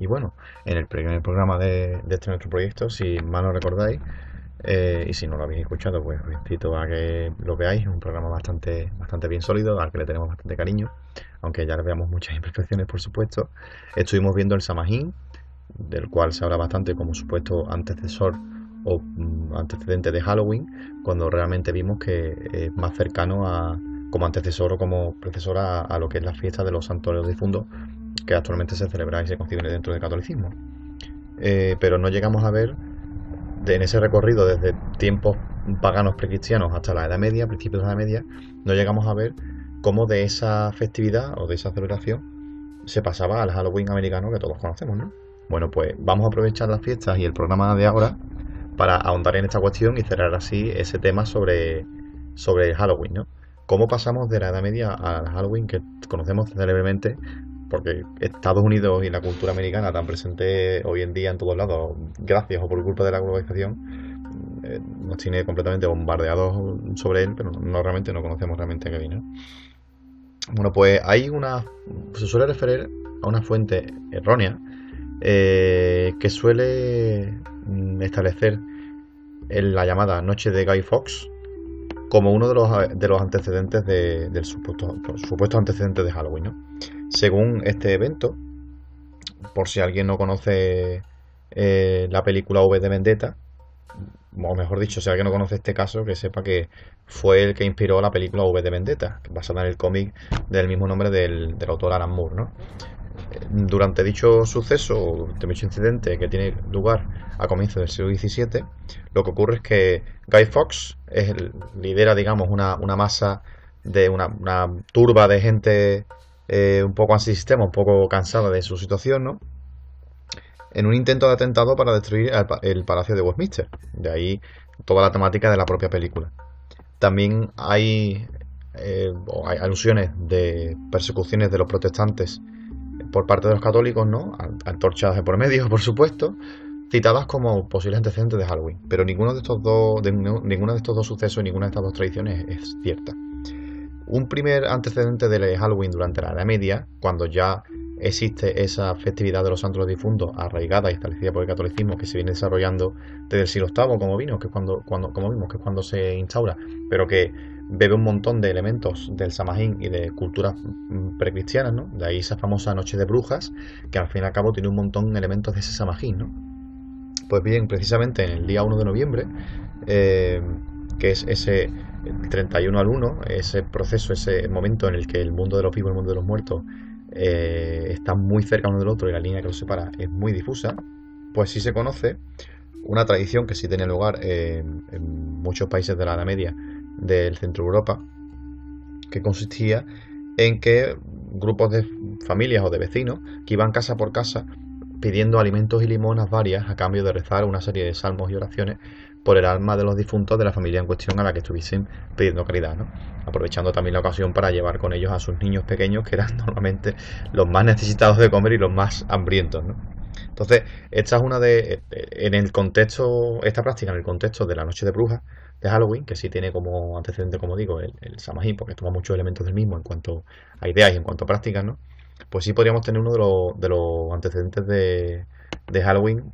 Y bueno, en el primer programa de este nuestro proyecto, si mal no recordáis, y si no lo habéis escuchado, pues os invito a que lo veáis. Es un programa bastante bien sólido, al que le tenemos bastante cariño, aunque ya le veamos muchas imperfecciones, por supuesto. Estuvimos viendo el Samhain, del cual se habla bastante como supuesto antecesor o antecedente de Halloween, cuando realmente vimos que es más cercano a como antecesor o como precesor a lo que es la fiesta de los santos de los difuntos, que actualmente se celebra y se concibe dentro del catolicismo. Pero no llegamos a ver en ese recorrido desde tiempos paganos precristianos hasta la Edad Media, principios de la Edad Media, no llegamos a ver cómo de esa festividad o de esa celebración se pasaba al Halloween americano que todos conocemos, ¿no? Bueno, pues vamos a aprovechar las fiestas y el programa de ahora para ahondar en esta cuestión y cerrar así ese tema sobre el Halloween, ¿no? ¿Cómo pasamos de la Edad Media al Halloween que conocemos célebremente? Porque Estados Unidos y la cultura americana tan presente hoy en día en todos lados, gracias o por culpa de la globalización, nos tiene completamente bombardeados sobre él, pero realmente no conocemos realmente a qué viene, ¿no? Bueno, pues se suele referir a una fuente errónea que suele establecer en la llamada Noche de Guy Fawkes como uno de los antecedentes del supuesto antecedente de Halloween, ¿no? Según este evento, por si alguien no conoce la película V de Vendetta, o mejor dicho, si alguien no conoce este caso, que sepa que fue el que inspiró la película V de Vendetta, basada en el cómic del mismo nombre del autor Alan Moore, ¿no? Durante dicho suceso, de dicho incidente que tiene lugar a comienzos del siglo XVII, lo que ocurre es que Guy Fawkes lidera, digamos, una masa de una turba de gente un poco antisistema, un poco cansada de su situación, ¿no? En un intento de atentado para destruir el Palacio de Westminster. De ahí toda la temática de la propia película. También hay alusiones de persecuciones de los protestantes por parte de los católicos, ¿no? Antorchas de por medio, por supuesto, citadas como posibles antecedentes de Halloween. Pero ninguno de estos dos sucesos, ninguna de estas dos tradiciones es cierta. Un primer antecedente de Halloween durante la Edad Media, cuando ya existe esa festividad de los santos difuntos arraigada y establecida por el catolicismo que se viene desarrollando desde el siglo VIII como vino, que es como vimos, que es cuando se instaura, pero que bebe un montón de elementos del Samhain y de culturas precristianas, ¿no? De ahí esa famosa Noche de Brujas, que al fin y al cabo tiene un montón de elementos de ese Samhain, ¿no? Pues bien, precisamente en el día 1 de noviembre, eh, que es ese 31 al 1, ese proceso, ese momento en el que el mundo de los vivos y el mundo de los muertos están muy cerca uno del otro y la línea que los separa es muy difusa, pues sí se conoce una tradición que sí tenía lugar en muchos países de la Edad Media del centro de Europa, que consistía en que grupos de familias o de vecinos que iban casa por casa pidiendo alimentos y limonas varias a cambio de rezar una serie de salmos y oraciones por el alma de los difuntos de la familia en cuestión a la que estuviesen pidiendo caridad, ¿no? Aprovechando también la ocasión para llevar con ellos a sus niños pequeños, que eran normalmente los más necesitados de comer y los más hambrientos, ¿no? Entonces, esta es en el contexto, esta práctica en el contexto de la Noche de Brujas de Halloween, que sí tiene como antecedente, como digo, el Samhain, porque toma muchos elementos del mismo en cuanto a ideas y en cuanto a prácticas, ¿no? Pues sí podríamos tener uno de los antecedentes de Halloween,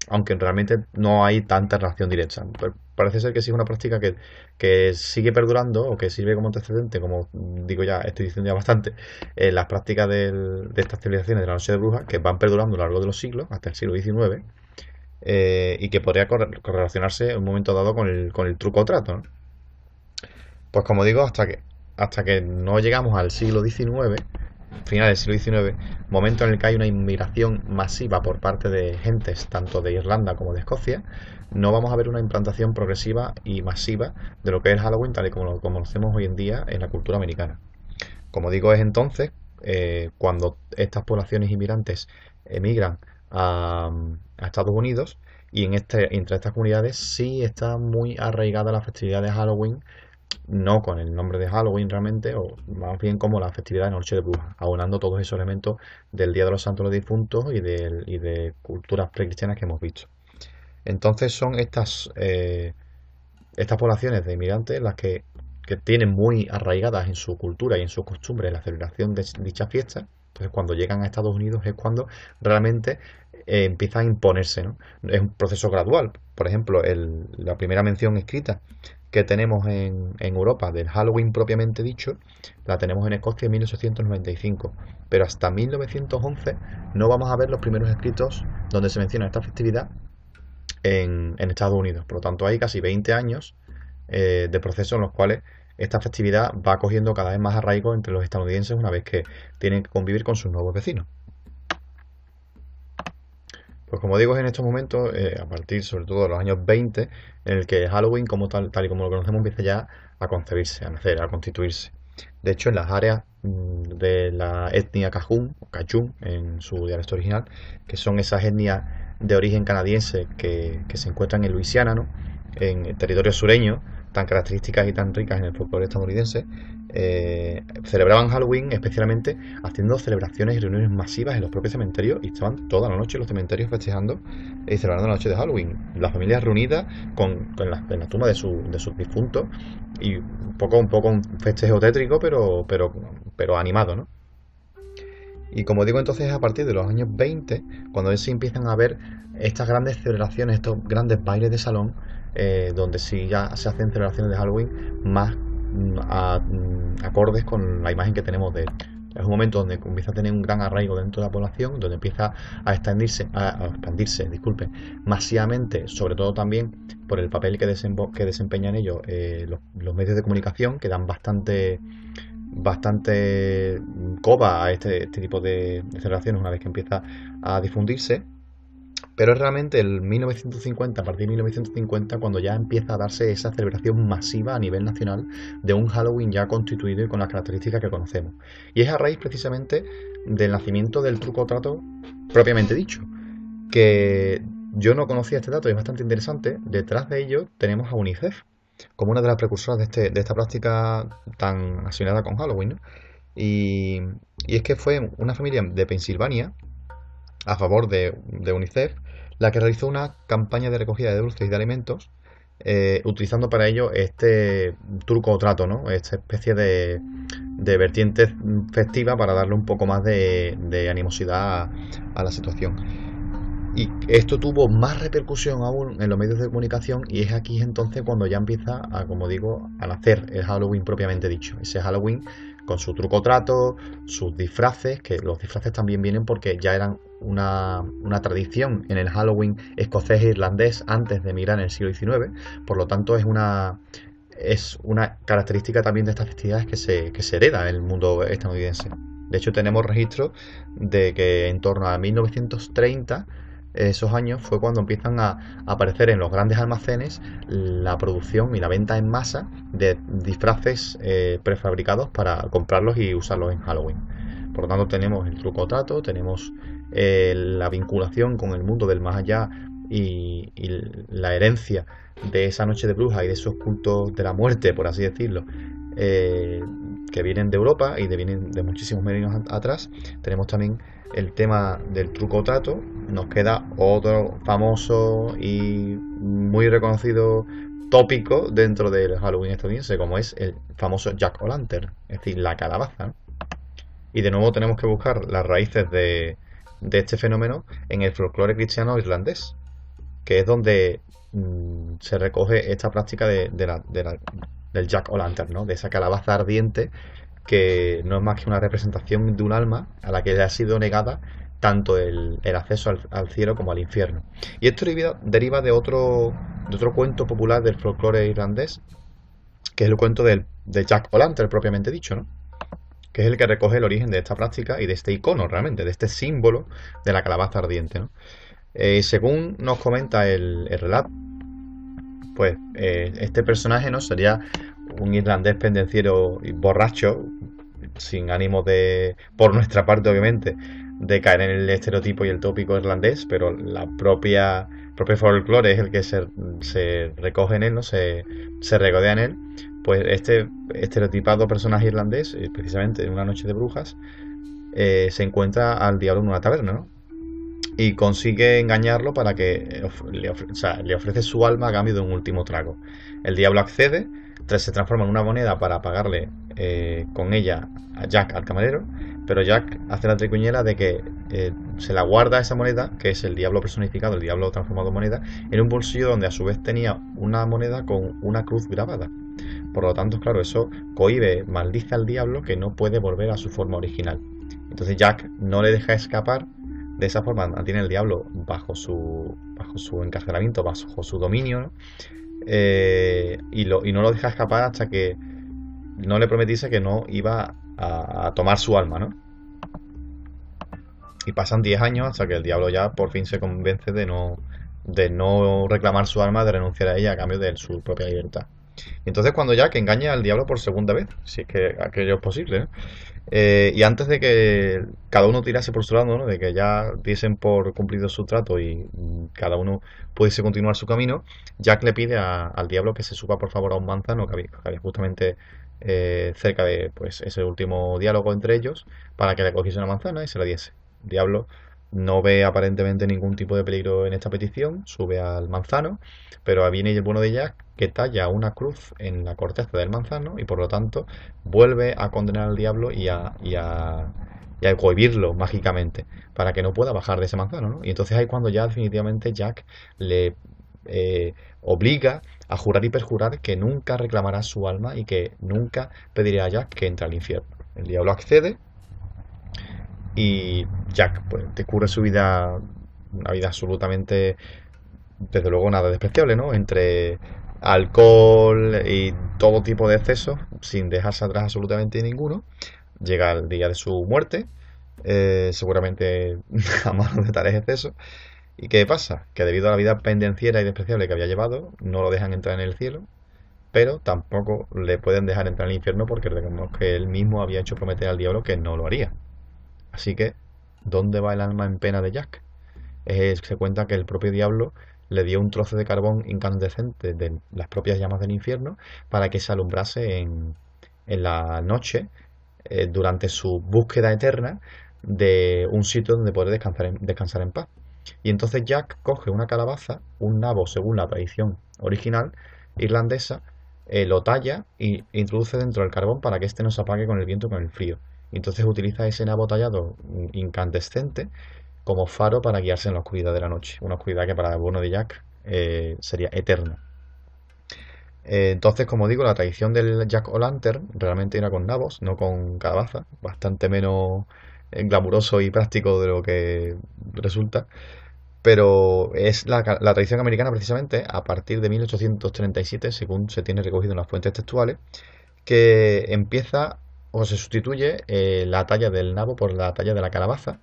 aunque realmente no hay tanta relación directa. Pero parece ser que sí es una práctica que sigue perdurando o que sirve como antecedente, como digo ya, estoy diciendo ya bastante, en las prácticas de estas civilizaciones de la Noche de Brujas, que van perdurando a lo largo de los siglos, hasta el siglo XIX, y que podría correlacionarse en un momento dado con el truco o trato, ¿no? Pues como digo, hasta que no llegamos al siglo XIX, final del siglo XIX, momento en el que hay una inmigración masiva por parte de gentes tanto de Irlanda como de Escocia, no vamos a ver una implantación progresiva y masiva de lo que es Halloween tal y como lo conocemos hoy en día en la cultura americana. Como digo, es entonces cuando estas poblaciones inmigrantes emigran a Estados Unidos y entre estas comunidades sí está muy arraigada la festividad de Halloween, no con el nombre de Halloween realmente, o más bien como la festividad de Noche de Brujas, aunando todos esos elementos del Día de los Santos y los Difuntos y de culturas precristianas que hemos visto. Entonces son estas poblaciones de inmigrantes las que tienen muy arraigadas en su cultura y en sus costumbres la celebración de dicha fiesta, Entonces, cuando llegan a Estados Unidos es cuando realmente empieza a imponerse, ¿no? Es un proceso gradual. Por ejemplo, la primera mención escrita que tenemos en Europa del Halloween propiamente dicho, la tenemos en Escocia en 1895. Pero hasta 1911 no vamos a ver los primeros escritos donde se menciona esta festividad en Estados Unidos. Por lo tanto, hay casi 20 años de procesos en los cuales esta festividad va cogiendo cada vez más arraigo entre los estadounidenses una vez que tienen que convivir con sus nuevos vecinos. Pues como digo, es en estos momentos, a partir sobre todo de los años 20, en el que Halloween, como tal y como lo conocemos, empieza ya a concebirse, a nacer, a constituirse. De hecho, en las áreas de la etnia Cajún, o Cajún, en su dialecto original, que son esas etnias de origen canadiense que se encuentran en Luisiana, ¿no? En el territorio sureño, tan características y tan ricas en el folclore estadounidense, celebraban Halloween especialmente haciendo celebraciones y reuniones masivas en los propios cementerios y estaban toda la noche en los cementerios festejando y celebrando la noche de Halloween. Las familias reunidas en la tumba de sus difuntos y un poco un festejo tétrico, pero animado, ¿no? Y como digo, entonces a partir de los años 20, cuando se empiezan a ver estas grandes celebraciones, estos grandes bailes de salón, donde sí ya se hacen celebraciones de Halloween más acordes con la imagen que tenemos de él. Es un momento donde empieza a tener un gran arraigo dentro de la población, donde empieza a expandirse, masivamente, sobre todo también por el papel que desempeñan ellos los medios de comunicación, que dan bastante coba a este tipo de celebraciones una vez que empieza a difundirse. Pero es realmente el 1950, a partir de 1950, cuando ya empieza a darse esa celebración masiva a nivel nacional de un Halloween ya constituido y con las características que conocemos. Y es a raíz precisamente del nacimiento del truco o trato propiamente dicho, que yo no conocía este dato y es bastante interesante. Detrás de ello tenemos a UNICEF como una de las precursoras de esta práctica tan asimilada con Halloween, ¿no? Y es que fue una familia de Pensilvania, a favor de UNICEF, la que realizó una campaña de recogida de dulces y de alimentos, utilizando para ello este truco o trato, ¿no? Esta especie de vertiente festiva para darle un poco más de animosidad a la situación. Y esto tuvo más repercusión aún en los medios de comunicación y es aquí entonces cuando ya empieza a, como digo, a nacer el Halloween propiamente dicho. Ese Halloween con su truco trato, sus disfraces, que los disfraces también vienen porque ya eran una tradición en el Halloween escocés e irlandés antes de emigrar en el siglo XIX. Por lo tanto, es una característica también de estas festividades que se hereda en el mundo estadounidense. De hecho, tenemos registros de que en torno a 1930, esos años, fue cuando empiezan a aparecer en los grandes almacenes la producción y la venta en masa de disfraces prefabricados para comprarlos y usarlos en Halloween. Por lo tanto, tenemos el truco o trato, tenemos la vinculación con el mundo del más allá y la herencia de esa noche de brujas y de esos cultos de la muerte, por así decirlo, que vienen de Europa y vienen de muchísimos milenios atrás. Tenemos también el tema del truco o trato. Nos queda otro famoso y muy reconocido tópico dentro del Halloween estadounidense, como es el famoso Jack o' Lantern, es decir, la calabaza, ¿no? Y de nuevo tenemos que buscar las raíces de este fenómeno en el folclore cristiano irlandés, que es donde se recoge esta práctica del Jack o' Lantern, ¿no? De esa calabaza ardiente que no es más que una representación de un alma a la que le ha sido negada tanto el acceso al cielo como al infierno. Y esto deriva de otro cuento popular del folclore irlandés, que es el cuento del Jack o' Lantern propiamente dicho, ¿no? Que es el que recoge el origen de esta práctica y de este icono realmente, de este símbolo de la calabaza ardiente, ¿no? Según nos comenta el relato, pues este personaje no sería un irlandés pendenciero y borracho, sin ánimo por nuestra parte obviamente, de caer en el estereotipo y el tópico irlandés, pero la propio folclore es el que se recoge en él, ¿no? Se regodea en él. Pues este estereotipado personaje irlandés, precisamente en una noche de brujas, se encuentra al diablo en una taberna, ¿no? Y consigue engañarlo para que le ofrece su alma a cambio de un último trago. El diablo accede, se transforma en una moneda para pagarle con ella a Jack, al camarero, pero Jack hace la triquiñuela de que se la guarda esa moneda, que es el diablo personificado, el diablo transformado en moneda, en un bolsillo donde a su vez tenía una moneda con una cruz grabada. Por lo tanto, claro, eso cohíbe, maldice al diablo que no puede volver a su forma original. Entonces Jack no le deja escapar, de esa forma mantiene el diablo bajo su encarcelamiento, bajo su dominio, ¿no? Y no lo deja escapar hasta que no le prometiese que no iba a tomar su alma, ¿no? Y pasan 10 años hasta que el diablo ya por fin se convence de no reclamar su alma, de renunciar a ella a cambio de su propia libertad. Y entonces cuando Jack engaña al diablo por segunda vez, si es que aquello es posible, ¿no? Y antes de que cada uno tirase por su lado, ¿no? De que ya diesen por cumplido su trato y cada uno pudiese continuar su camino, Jack le pide al diablo que se suba por favor a un manzano que había justamente cerca de pues ese último diálogo entre ellos, para que le cogiese una manzana y se la diese. El diablo no ve aparentemente ningún tipo de peligro en esta petición, sube al manzano, pero viene el bueno de Jack que talla una cruz en la corteza del manzano y por lo tanto vuelve a condenar al diablo y a cohibirlo mágicamente para que no pueda bajar de ese manzano, ¿no? Y entonces ahí cuando ya definitivamente Jack le obliga a jurar y perjurar que nunca reclamará su alma y que nunca pedirá a Jack que entre al infierno. El diablo accede y Jack pues descubre su vida, una vida absolutamente, desde luego nada despreciable, ¿no? Entre alcohol y todo tipo de excesos, sin dejarse atrás absolutamente ninguno. Llega el día de su muerte, seguramente a manos de tales excesos. ¿Y qué pasa? Que debido a la vida pendenciera y despreciable que había llevado, no lo dejan entrar en el cielo, pero tampoco le pueden dejar entrar en el infierno porque recordemos que él mismo había hecho prometer al diablo que no lo haría. Así que, ¿dónde va el alma en pena de Jack? Se cuenta que el propio diablo le dio un trozo de carbón incandescente de las propias llamas del infierno para que se alumbrase en la noche durante su búsqueda eterna de un sitio donde poder descansar en paz. Y entonces Jack coge una calabaza, un nabo según la tradición original irlandesa, lo talla e introduce dentro del carbón para que éste no se apague con el viento o con el frío. Y entonces utiliza ese nabo tallado incandescente como faro para guiarse en la oscuridad de la noche. Una oscuridad que para el bueno de Jack sería eterna. Entonces, como digo, la tradición del Jack O'Lantern realmente era con nabos, no con calabaza, bastante menos glamuroso y práctico de lo que resulta. Pero es la tradición americana precisamente a partir de 1837, según se tiene recogido en las fuentes textuales, que empieza o se sustituye la talla del nabo por la talla de la calabaza,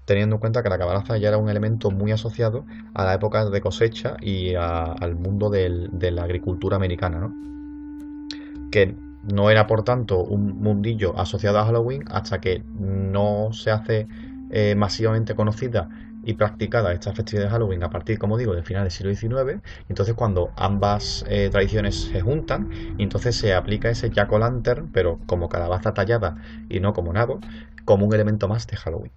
teniendo en cuenta que la calabaza ya era un elemento muy asociado a la época de cosecha y al mundo de la agricultura americana, ¿no? Que no era por tanto un mundillo asociado a Halloween hasta que no se hace masivamente conocida y practicada esta festividad de Halloween a partir, como digo, del final del siglo XIX. Entonces cuando ambas tradiciones se juntan, entonces se aplica ese jack-o'-lantern, pero como calabaza tallada y no como nabo, como un elemento más de Halloween.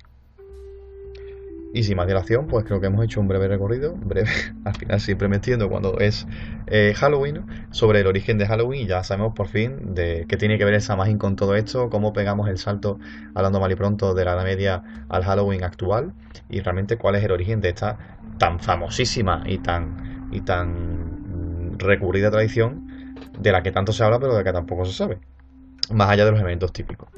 Y sin más dilación, pues creo que hemos hecho un breve recorrido, breve, al final siempre me extiendo cuando es Halloween, ¿no? Sobre el origen de Halloween y ya sabemos por fin de qué tiene que ver el Samhain con todo esto, cómo pegamos el salto, hablando mal y pronto, de la Edad Media al Halloween actual y realmente cuál es el origen de esta tan famosísima y tan recurrida tradición de la que tanto se habla pero de la que tampoco se sabe, más allá de los eventos típicos.